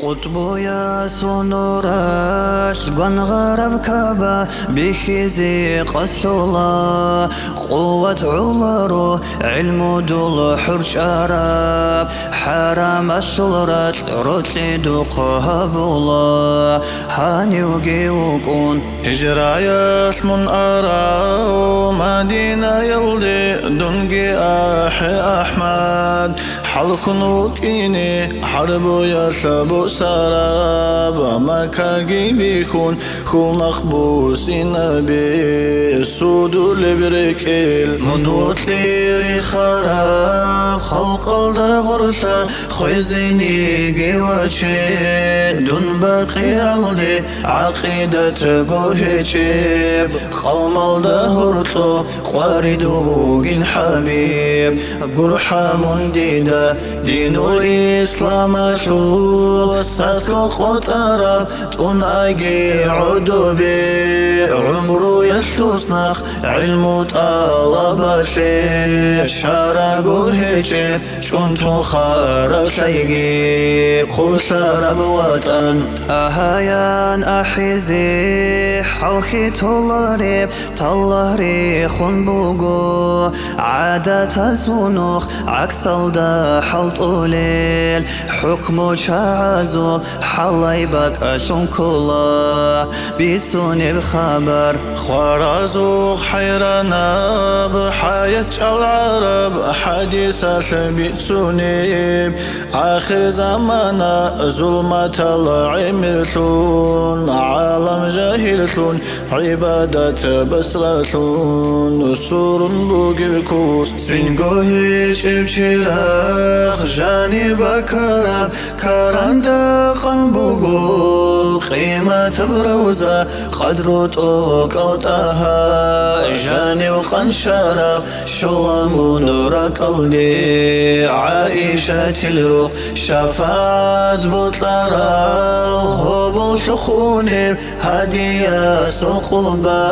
قطب يا سنورش قن غرب كابا بخزي قصل الله قوة علارو علم دول حرش عرب حرام الشلرات رتل دقها بولا هاني وقيوكون هجرايات من أراو مدينة يلدي دنقي أحي أحمد حلقنوك إني حرب يسبو سراب مكاقي بيكون خون أخبوس نبي سودو لبريكيل منوت ليري خراب خلق الدغرسة خوزيني قواتي دون باقي الدي عقيدة قوهيجيب خوم الدهرتلو خواردوق الحبيب قرحة منديدة دين الإسلام شو ساسكو خطرة تون أجي عدوبي عمرو يسلوسنخ علم طلب شي شارقو هيجي شكنتو خارق سيجي خسر بوطن أهيان أحيزي حلخي تولاريب تالله خون بوغو عادة سونوخ عكس الدا حلط أوليل حكمو شعزول حلايبك أشون كلا بيتسوني بخبر خوارزوخ حيرانا بحياة العرب حديثة بيتسوني آخر زمانا ظلمة العمرثون عالم جاهلثون عبادة بسرثون سور بوغيكوس سنقوهيش ابشراخ جاني بكرب كاراندا قنبوغو قيمة بروزة قدرو توك أوتاها جاني وخنشرب شلمون ركالدي عائشة الروح شفاعت بطلرال هبل سخوني هدية سقوبة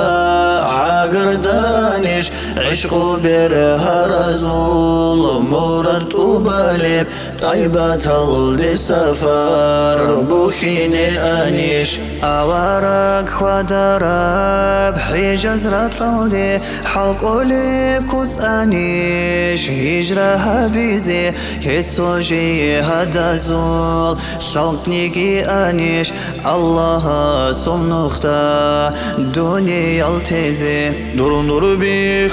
عقر دانش عشقو برها رزول مرد وبالب طيبة الدي سفر بوخيني أنيش أوارك خدرب حجز رطلدي حلقو لبكوس أنيش هجرها بيزي كسوجي هدا زول شلقنيكي أنيش الله سمنختا دوني يلتزي دور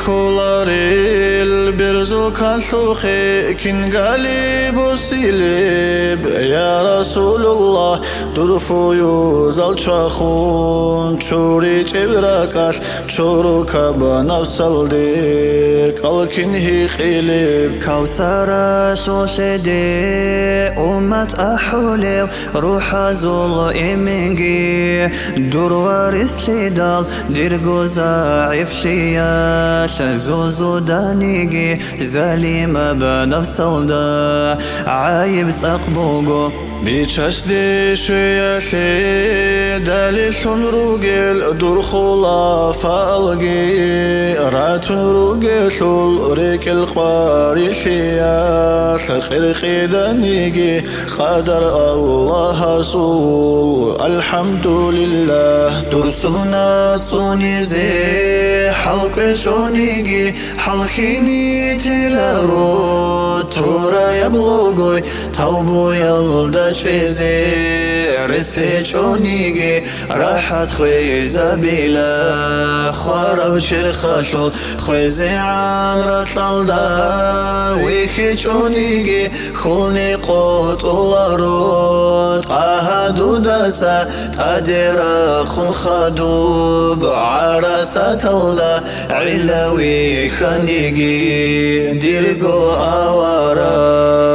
بخولاريل برزو كالسوخي كن قالب سيلب يا رسول الله درفو يوزال شاخون چوري چبراكاش چورو كابا نفسل دي كالكن هي خيلب كوثر شوشدي أمت أحولي روح زول إمنجي دور وارس لدال ديرغو زعيف شياش زوزو دانيجي زليمة بنفس الدا عايب سقبوغو بيتشاش دي شوياسي دالي سن روغيل دور خلافة الغي راتون روغيل سول ريك القواري سياس خير خيدانيجي قدر الله سول الحمد لله دور سونات سونيزي حلق شونيجي حلقيني تلارو تورا يبلوغوي توبو يلدا چيزي رسي چونيجي راحت خويزة بلا خراب شرخاشول خويزي عن رطل دا ويخي چونيجي خلني قوت ولارود قهدو داسا تادر خل خدوب عرسة الله علاوي خنيجي ديرقو أوارق